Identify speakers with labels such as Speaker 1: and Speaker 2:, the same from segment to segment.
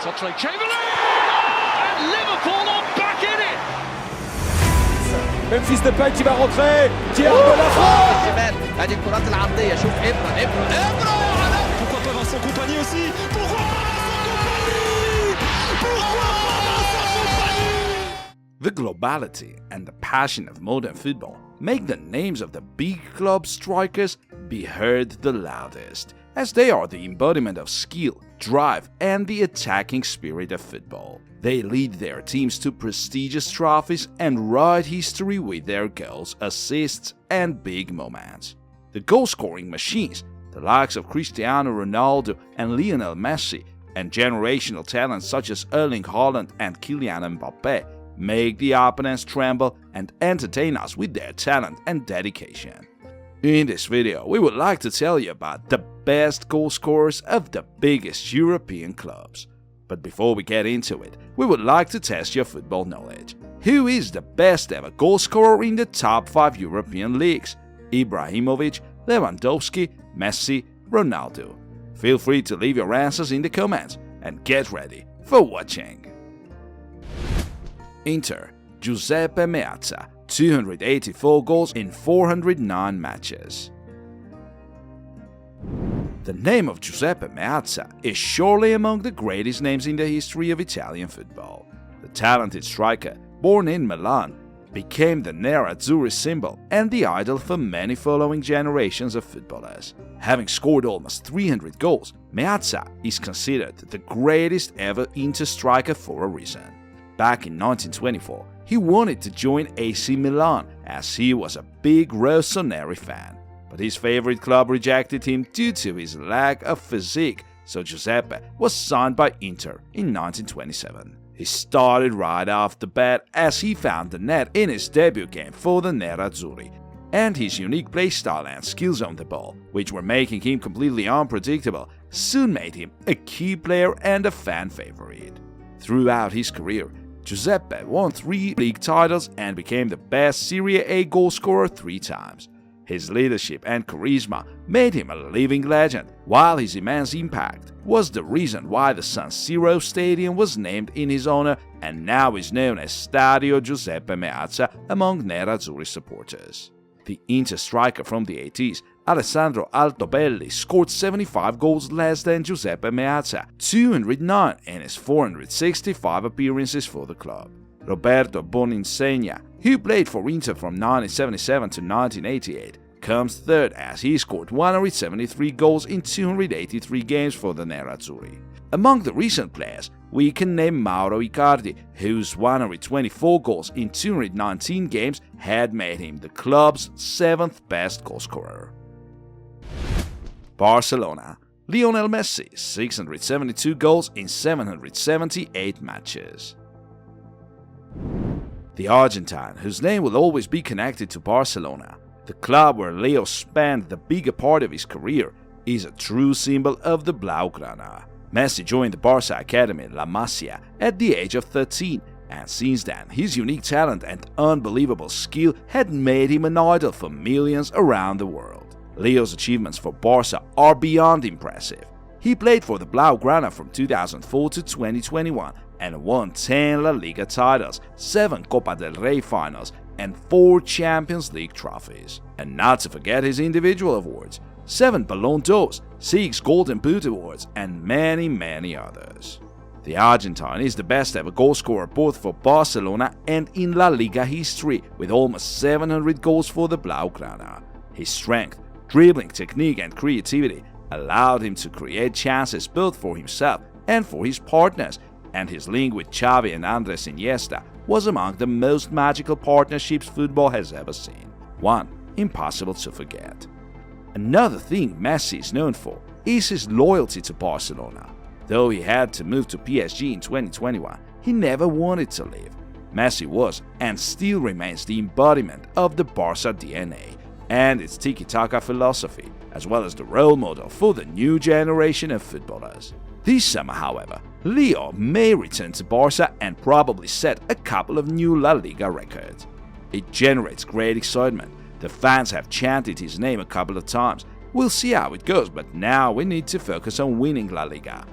Speaker 1: And Liverpool are back in it.
Speaker 2: Memphis Depay qui va rentrer, qui a la frappe.
Speaker 3: هذه الكرات العرضية شوف إبرة يا عالم.
Speaker 2: Pourquoi pas Vincent Compagnie aussi?
Speaker 3: Pourquoi Vincent Compagnie?
Speaker 4: The globality and the passion of modern football make the names of the big club strikers be heard the loudest, as they are the embodiment of skill, drive, and the attacking spirit of football. They lead their teams to prestigious trophies and write history with their goals, assists, and big moments. The goal-scoring machines, the likes of Cristiano Ronaldo and Lionel Messi, and generational talents such as Erling, Haaland, and Kylian Mbappe, make the opponents tremble and entertain us with their talent and dedication. In this video, we would like to tell you about the best goal scorers of the biggest European clubs. But before we get into it, we would like to test your football knowledge. Who is the best ever goal scorer in the top 5 European leagues? Ibrahimovic, Lewandowski, Messi, Ronaldo? Feel free to leave your answers in the comments and get ready for watching. Inter, Giuseppe Meazza, 284 goals in 409 matches. The name of Giuseppe Meazza is surely among the greatest names in the history of Italian football. The talented striker, born in Milan, became the nerazzurri symbol and the idol for many following generations of footballers. Having scored almost 300 goals, Meazza is considered the greatest ever Inter striker for a reason. Back in 1924, he wanted to join AC Milan as he was a big Rossoneri fan, but his favorite club rejected him due to his lack of physique, so Giuseppe was signed by Inter in 1927. He started right off the bat as he found the net in his debut game for the Nerazzurri, and his unique playstyle and skills on the ball, which were making him completely unpredictable, soon made him a key player and a fan favorite. Throughout his career, Giuseppe won 3 league titles and became the best Serie A goal scorer 3 times. His leadership and charisma made him a living legend, while his immense impact was the reason why the San Siro Stadium was named in his honor and now is known as Stadio Giuseppe Meazza among Nerazzurri supporters. The Inter striker from the 80s, Alessandro Altobelli, scored 75 goals less than Giuseppe Meazza, 209 in his 465 appearances for the club. Roberto Boninsegna, who played for Inter from 1977 to 1988, comes third as he scored 173 goals in 283 games for the Nerazzurri. Among the recent players, we can name Mauro Icardi, whose 124 goals in 219 games had made him the club's 7th best goalscorer. Barcelona, Lionel Messi, 672 goals in 778 matches. The Argentine, whose name will always be connected to Barcelona, the club where Leo spent the bigger part of his career, is a true symbol of the Blaugrana. Messi joined the Barca academy La Masia at the age of 13, and since then his unique talent and unbelievable skill had made him an idol for millions around the world. Leo's achievements for Barca are beyond impressive. He played for the Blaugrana from 2004 to 2021 and won 10 La Liga titles, 7 Copa del Rey finals, and 4 Champions League trophies. And not to forget his individual awards, 7 Ballon d'Or, 6 Golden Boot awards, and many others. The Argentine is the best ever goalscorer both for Barcelona and in La Liga history, with almost 700 goals for the Blaugrana. His strength, dribbling technique, and creativity allowed him to create chances both for himself and for his partners, and his link with Xavi and Andres Iniesta was among the most magical partnerships football has ever seen. One impossible to forget. Another thing Messi is known for is his loyalty to Barcelona. Though he had to move to PSG in 2021, he never wanted to leave. Messi was and still remains the embodiment of the Barca DNA and its tiki-taka philosophy, as well as the role model for the new generation of footballers. This summer, however, Leo may return to Barca and probably set a couple of new La Liga records. It generates great excitement. The fans have chanted his name a couple of times. We'll see how it goes, but now we need to focus on winning La Liga.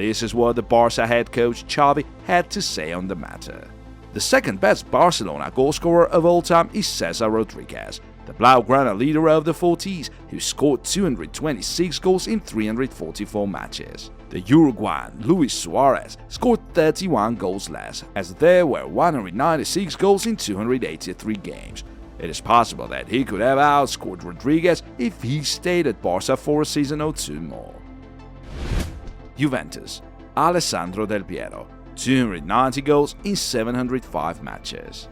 Speaker 4: This is what the Barca head coach Xavi had to say on the matter. The second best Barcelona goalscorer of all time is Cesar Rodriguez, the Blaugrana leader of the 40s, who scored 226 goals in 344 matches. The Uruguayan Luis Suarez scored 31 goals less, as there were 196 goals in 283 games. It is possible that he could have outscored Rodriguez if he stayed at Barca for a season or two more. Juventus, Alessandro Del Piero, 290 goals in 705 matches.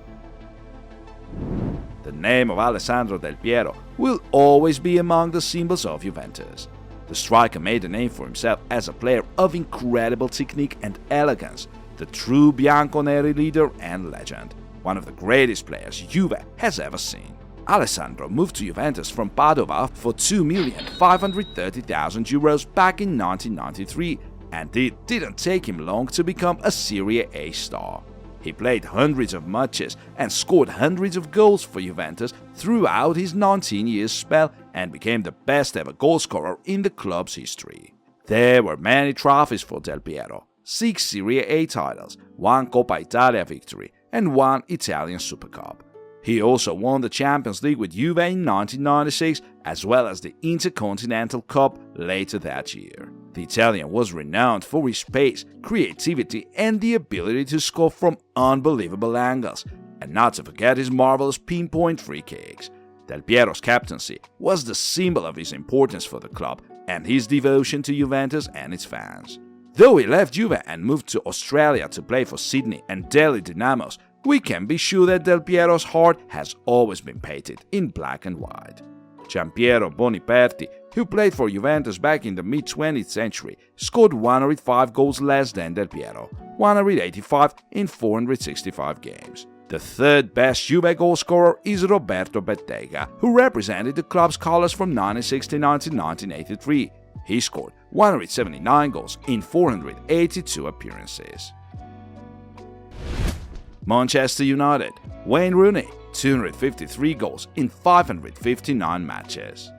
Speaker 4: The name of Alessandro Del Piero will always be among the symbols of Juventus. The striker made a name for himself as a player of incredible technique and elegance, the true Bianconeri leader and legend, one of the greatest players Juve has ever seen. Alessandro moved to Juventus from Padova for €2,530,000 back in 1993, and it didn't take him long to become a Serie A star. He played hundreds of matches and scored hundreds of goals for Juventus throughout his 19-year spell and became the best ever goalscorer in the club's history. There were many trophies for Del Piero: 6 Serie A titles, 1 Coppa Italia victory, and 1 Italian Super Cup. He also won the Champions League with Juve in 1996, as well as the Intercontinental Cup later that year. The Italian was renowned for his pace, creativity, and the ability to score from unbelievable angles, and not to forget his marvelous pinpoint free kicks. Del Piero's captaincy was the symbol of his importance for the club and his devotion to Juventus and its fans. Though he left Juve and moved to Australia to play for Sydney and Delhi Dynamos, we can be sure that Del Piero's heart has always been painted in black and white. Giampiero Boniperti, who played for Juventus back in the mid-20th century, scored 105 goals less than Del Piero, 185 in 465 games. The third best Juve goalscorer is Roberto Bettega, who represented the club's colours from 1969 to 1983. He scored 179 goals in 482 appearances. Manchester United, Wayne Rooney, 253 goals in 559 matches.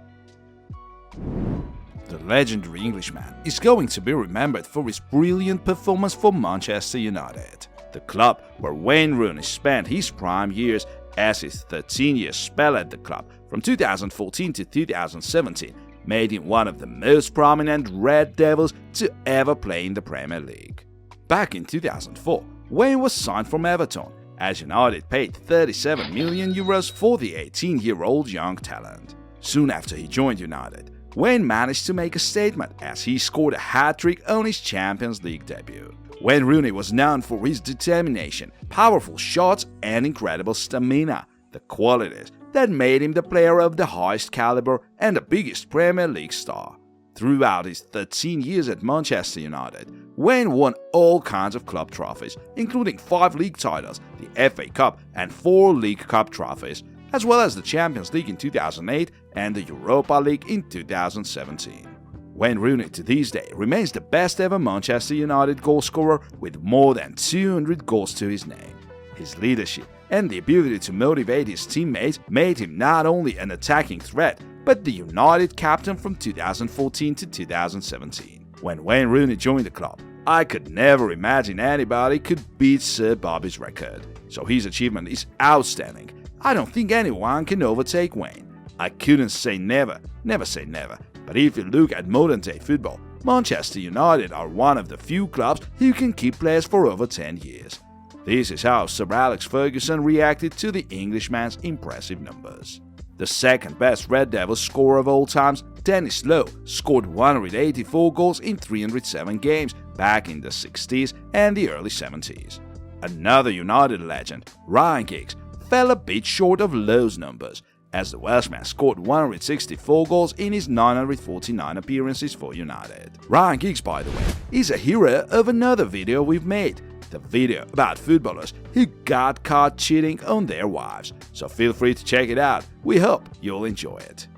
Speaker 4: The legendary Englishman is going to be remembered for his brilliant performance for Manchester United, the club where Wayne Rooney spent his prime years, as his 13-year spell at the club from 2014 to 2017 made him one of the most prominent Red Devils to ever play in the Premier League. Back in 2004, Wayne was signed from Everton, as United paid €37 million for the 18-year-old young talent. Soon after he joined United, Wayne managed to make a statement as he scored a hat-trick on his Champions League debut. Wayne Rooney was known for his determination, powerful shots, and incredible stamina, the qualities that made him the player of the highest caliber and the biggest Premier League star. Throughout his 13 years at Manchester United, Wayne won all kinds of club trophies, including 5 league titles, the FA Cup, and 4 League Cup trophies, as well as the Champions League in 2008 and the Europa League in 2017. Wayne Rooney to this day remains the best ever Manchester United goalscorer with more than 200 goals to his name. His leadership and the ability to motivate his teammates made him not only an attacking threat, but the United captain from 2014 to 2017. When Wayne Rooney joined the club, I could never imagine anybody could beat Sir Bobby's record, so his achievement is outstanding. I don't think anyone can overtake Wayne. I couldn't say never say never, but if you look at modern-day football, Manchester United are one of the few clubs who can keep players for over 10 years. This is how Sir Alex Ferguson reacted to the Englishman's impressive numbers. The second best Red Devils scorer of all times, Dennis Lowe, scored 184 goals in 307 games back in the 60s and the early 70s. Another United legend, Ryan Giggs, fell a bit short of Lowe's numbers, as the Welshman scored 164 goals in his 949 appearances for United. Ryan Giggs, by the way, is a hero of another video we've made, the video about footballers who got caught cheating on their wives, so feel free to check it out. We hope you'll enjoy it.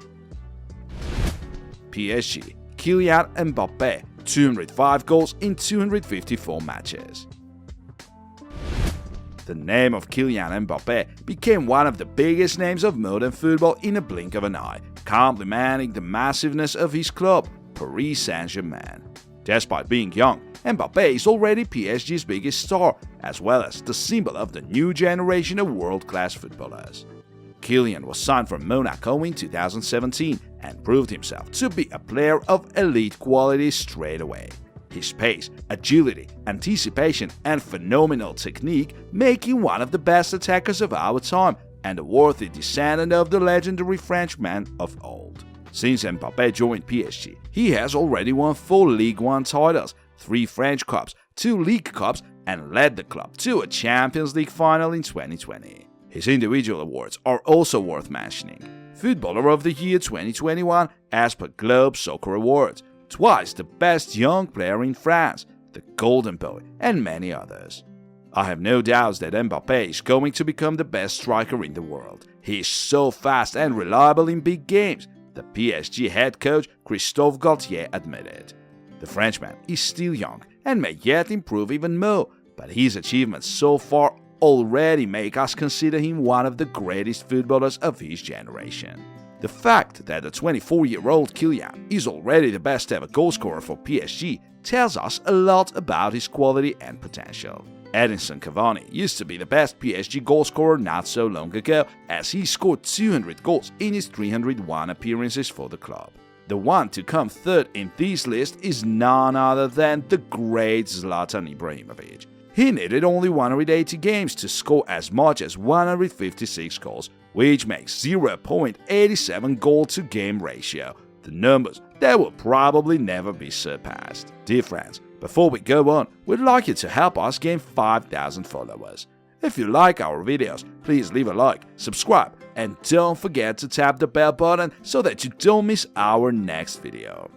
Speaker 4: PSG, Kylian Mbappe, 205 goals in 254 matches. The name of Kylian Mbappe became one of the biggest names of modern football in a blink of an eye, complementing the massiveness of his club, Paris Saint-Germain. Despite being young, Mbappe is already PSG's biggest star, as well as the symbol of the new generation of world-class footballers. Kylian was signed from Monaco in 2017 and proved himself to be a player of elite quality straight away. His pace, agility, anticipation, and phenomenal technique make him one of the best attackers of our time and a worthy descendant of the legendary Frenchman of old. Since Mbappe joined PSG, he has already won 4 Ligue 1 titles, 3 French Cups, 2 League Cups, and led the club to a Champions League final in 2020. His individual awards are also worth mentioning. Footballer of the Year 2021 as per Globalscorers Awards, twice the best young player in France, the Golden Boy, and many others. I have no doubts that Mbappe is going to become the best striker in the world. He is so fast and reliable in big games, the PSG head coach Christophe Galtier admitted. The Frenchman is still young and may yet improve even more, but his achievements so far already make us consider him one of the greatest footballers of his generation. The fact that the 24-year-old Kylian is already the best ever goalscorer for PSG tells us a lot about his quality and potential. Edinson Cavani used to be the best PSG goalscorer not so long ago, as he scored 200 goals in his 301 appearances for the club. The one to come third in this list is none other than the great Zlatan Ibrahimovic. He needed only 180 games to score as much as 156 goals, which makes 0.87 goal-to-game ratio, the numbers that will probably never be surpassed. Dear friends, before we go on, we'd like you to help us gain 5,000 followers. If you like our videos, please leave a like, subscribe, and don't forget to tap the bell button so that you don't miss our next video.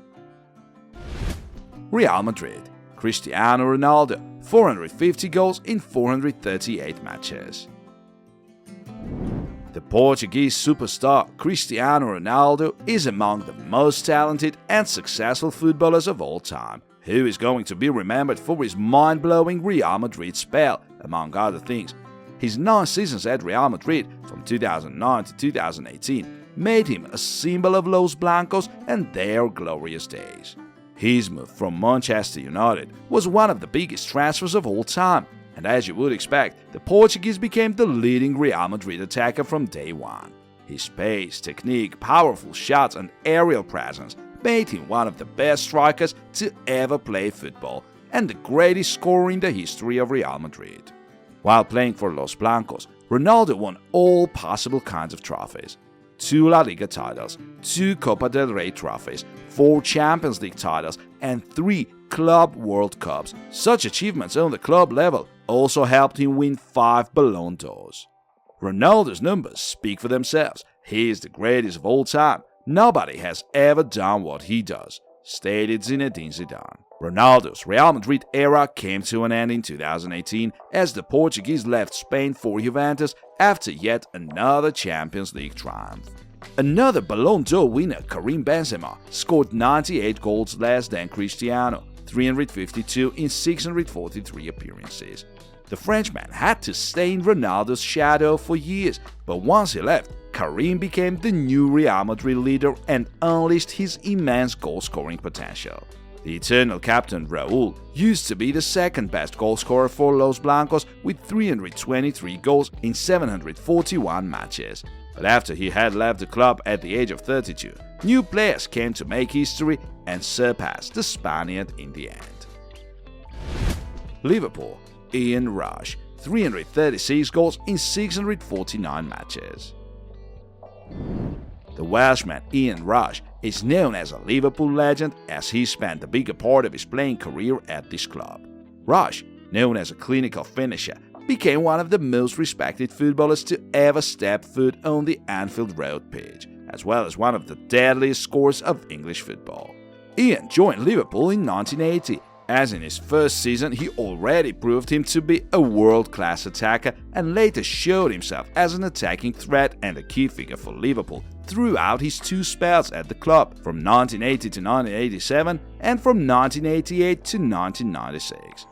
Speaker 4: Real Madrid. Cristiano Ronaldo, 450 goals in 438 matches. The Portuguese superstar Cristiano Ronaldo is among the most talented and successful footballers of all time, who is going to be remembered for his mind-blowing Real Madrid spell, among other things. His 9 seasons at Real Madrid, from 2009 to 2018, made him a symbol of Los Blancos and their glorious days. His move from Manchester United was one of the biggest transfers of all time, and as you would expect, the Portuguese became the leading Real Madrid attacker from day one. His pace, technique, powerful shots, and aerial presence made him one of the best strikers to ever play football and the greatest scorer in the history of Real Madrid. While playing for Los Blancos, Ronaldo won all possible kinds of trophies. 2 La Liga titles, 2 Copa del Rey trophies, 4 Champions League titles, and 3 Club World Cups. Such achievements on the club level also helped him win 5 Ballon d'Ors. Ronaldo's numbers speak for themselves. He is the greatest of all time. Nobody has ever done what he does, stated Zinedine Zidane. Ronaldo's Real Madrid era came to an end in 2018 as the Portuguese left Spain for Juventus after yet another Champions League triumph. Another Ballon d'Or winner, Karim Benzema, scored 98 goals less than Cristiano, 352 in 643 appearances. The Frenchman had to stay in Ronaldo's shadow for years, but once he left, Karim became the new Real Madrid leader and unleashed his immense goal-scoring potential. The eternal captain Raúl used to be the second best goalscorer for Los Blancos with 323 goals in 741 matches. But after he had left the club at the age of 32, new players came to make history and surpassed the Spaniard in the end. Liverpool. Ian Rush, 336 goals in 649 matches. The Welshman Ian Rush is known as a Liverpool legend as he spent the bigger part of his playing career at this club. Rush, known as a clinical finisher, became one of the most respected footballers to ever step foot on the Anfield Road pitch, as well as one of the deadliest scorers of English football. Ian joined Liverpool in 1980, as in his first season he already proved him to be a world-class attacker and later showed himself as an attacking threat and a key figure for Liverpool throughout his 2 spells at the club, from 1980 to 1987 and from 1988 to 1996.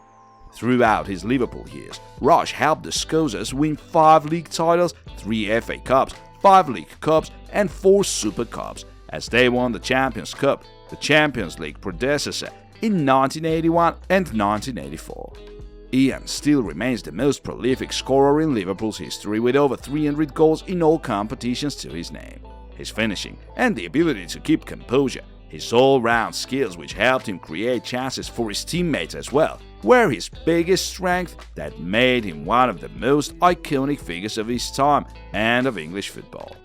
Speaker 4: Throughout his Liverpool years, Rush helped the Scousers win 5 league titles, 3 FA Cups, 5 League Cups and 4 Super Cups, as they won the Champions Cup, the Champions League predecessor, in 1981 and 1984. Ian still remains the most prolific scorer in Liverpool's history with over 300 goals in all competitions to his name. His finishing and the ability to keep composure, his all-round skills which helped him create chances for his teammates as well, were his biggest strength that made him one of the most iconic figures of his time and of English football.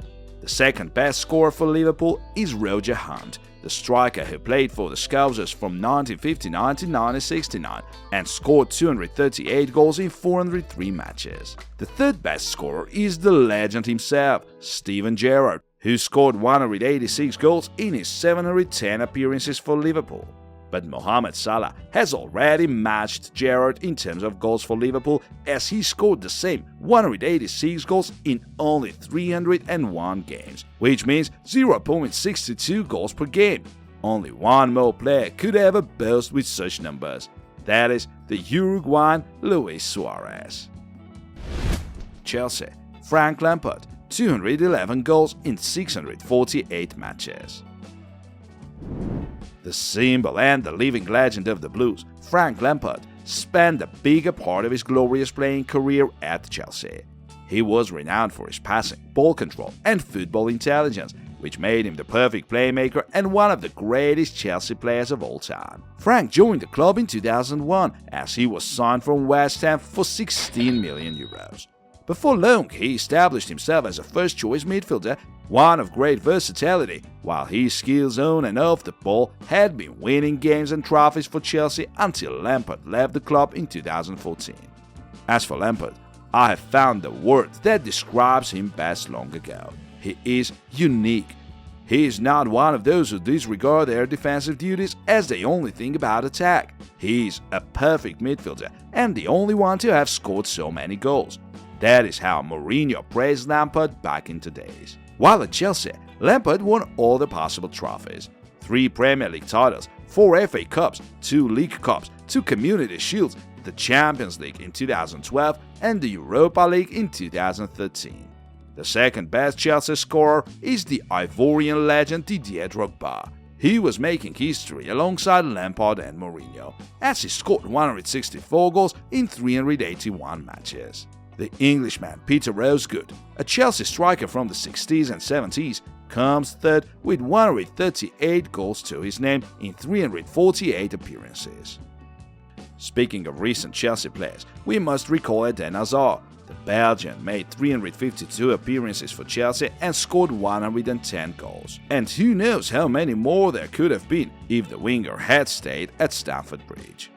Speaker 4: The second best scorer for Liverpool is Roger Hunt, the striker who played for the Scousers from 1959 to 1969 and scored 238 goals in 403 matches. The third best scorer is the legend himself, Steven Gerrard, who scored 186 goals in his 710 appearances for Liverpool. But Mohamed Salah has already matched Gerrard in terms of goals for Liverpool, as he scored the same 186 goals in only 301 games, which means 0.62 goals per game. Only one more player could ever boast with such numbers. That is the Uruguayan Luis Suarez. Chelsea, Frank Lampard, 211 goals in 648 matches. The symbol and the living legend of the Blues, Frank Lampard, spent the bigger part of his glorious playing career at Chelsea. He was renowned for his passing, ball control, and football intelligence, which made him the perfect playmaker and one of the greatest Chelsea players of all time. Frank joined the club in 2001 as he was signed from West Ham for €16 million. Before long, he established himself as a first-choice midfielder, one of great versatility, while his skills on and off the ball had been winning games and trophies for Chelsea until Lampard left the club in 2014. As for Lampard, I have found the word that describes him best long ago. He is unique. He is not one of those who disregard their defensive duties as they only think about attack. He is a perfect midfielder and the only one to have scored so many goals. That is how Mourinho praised Lampard back in the days. While at Chelsea, Lampard won all the possible trophies: 3 Premier League titles, 4 FA Cups, 2 League Cups, 2 Community Shields, the Champions League in 2012 and the Europa League in 2013. The second best Chelsea scorer is the Ivorian legend Didier Drogba. He was making history alongside Lampard and Mourinho, as he scored 164 goals in 381 matches. The Englishman Peter Rosegood, a Chelsea striker from the 60s and 70s, comes third with 138 goals to his name in 348 appearances. Speaking of recent Chelsea players, we must recall Eden Hazard. The Belgian made 352 appearances for Chelsea and scored 110 goals. And who knows how many more there could have been if the winger had stayed at Stamford Bridge.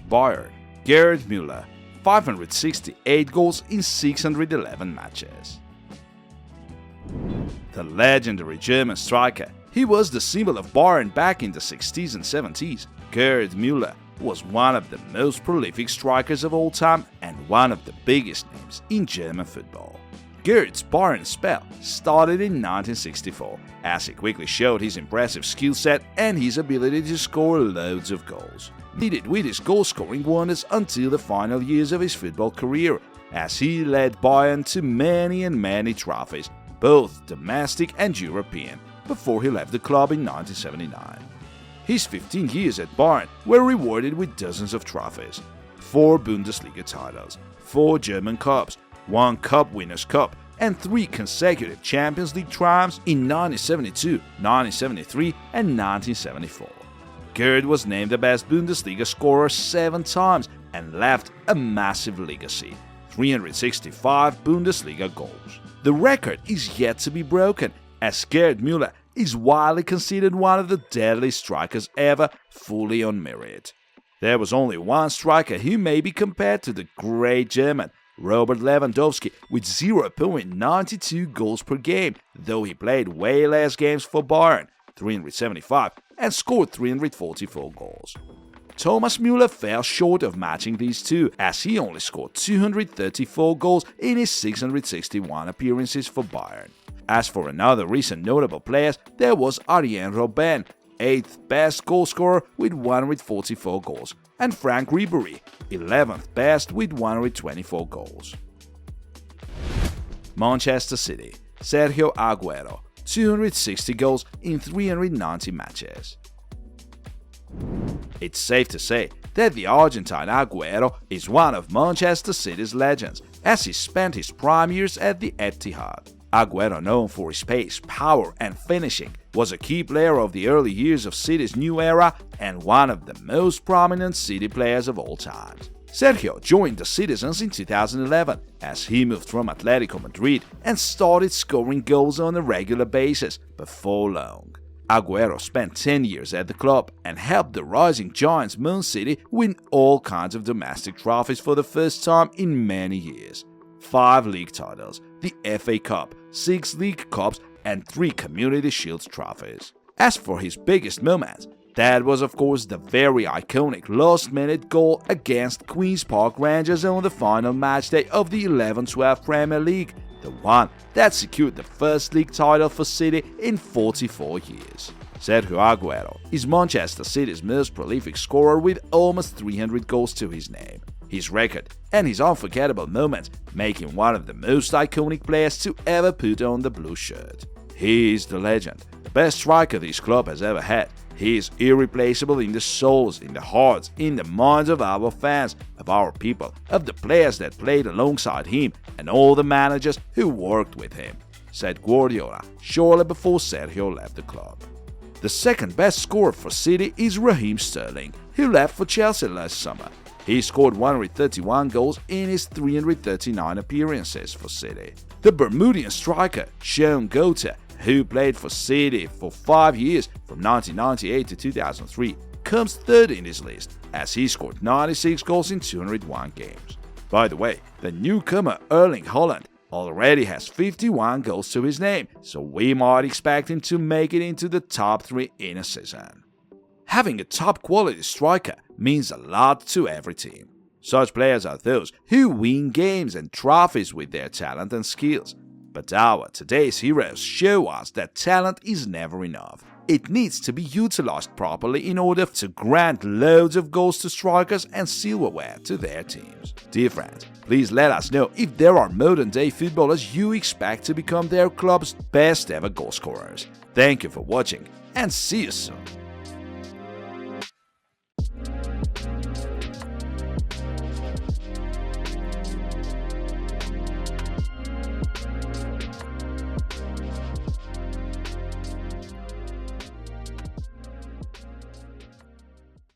Speaker 4: Bayern, Gerd Müller, 568 goals in 611 matches. The legendary German striker, he was the symbol of Bayern back in the 60s and 70s. Gerd Müller was one of the most prolific strikers of all time and one of the biggest names in German football. Gerd's Bayern spell started in 1964, as he quickly showed his impressive skill set and his ability to score loads of goals. He did with his goal-scoring wonders until the final years of his football career, as he led Bayern to many and many trophies, both domestic and European, before he left the club in 1979. His 15 years at Bayern were rewarded with dozens of trophies: 4 Bundesliga titles, 4 German Cups, 1 Cup Winners' Cup, and 3 consecutive Champions League triumphs in 1972, 1973, and 1974. Gerd was named the best Bundesliga scorer 7 times and left a massive legacy: 365 Bundesliga goals. The record is yet to be broken, as Gerd Müller is widely considered one of the deadliest strikers ever, fully on merit. There was only one striker who may be compared to the great German, Robert Lewandowski, with 0.92 goals per game, though he played way less games for Bayern, 375, and scored 344 goals. Thomas Müller fell short of matching these two, as he only scored 234 goals in his 661 appearances for Bayern. As for another recent notable player, there was Arjen Robben, 8th best goalscorer with 144 goals, and Frank Ribery, 11th best with 124 goals. Manchester City, Sergio Aguero, 260 goals in 390 matches. It's safe to say that the Argentine Agüero is one of Manchester City's legends, as he spent his prime years at the Etihad. Agüero, known for his pace, power and finishing, was a key player of the early years of City's new era and one of the most prominent City players of all time. Sergio joined the Citizens in 2011 as he moved from Atletico Madrid and started scoring goals on a regular basis before long. Agüero spent 10 years at the club and helped the rising giants Man City win all kinds of domestic trophies for the first time in many years. 5 league titles, the FA Cup, 6 League Cups and 3 Community Shield trophies. As for his biggest moments, that was of course the very iconic last-minute goal against Queen's Park Rangers on the final matchday of the 11-12 Premier League, the one that secured the first league title for City in 44 years. Sergio Agüero is Manchester City's most prolific scorer with almost 300 goals to his name. His record and his unforgettable moments make him one of the most iconic players to ever put on the blue shirt. He is the legend, the best striker this club has ever had. He is irreplaceable in the souls, in the hearts, in the minds of our fans, of our people, of the players that played alongside him, and all the managers who worked with him, said Guardiola shortly before Sergio left the club. The second best scorer for City is Raheem Sterling, who left for Chelsea last summer. He scored 131 goals in his 339 appearances for City. The Bermudian striker, Sean Gota, who played for City for 5 years from 1998 to 2003, comes third in this list, as he scored 96 goals in 201 games. By the way, the newcomer Erling Haaland already has 51 goals to his name, so we might expect him to make it into the top 3 in a season. Having a top-quality striker means a lot to every team. Such players are those who win games and trophies with their talent and skills. But our today's heroes show us that talent is never enough. It needs to be utilized properly in order to grant loads of goals to strikers and silverware to their teams. Dear friends, please let us know if there are modern-day footballers you expect to become their club's best ever goal scorers. Thank you for watching and see you soon.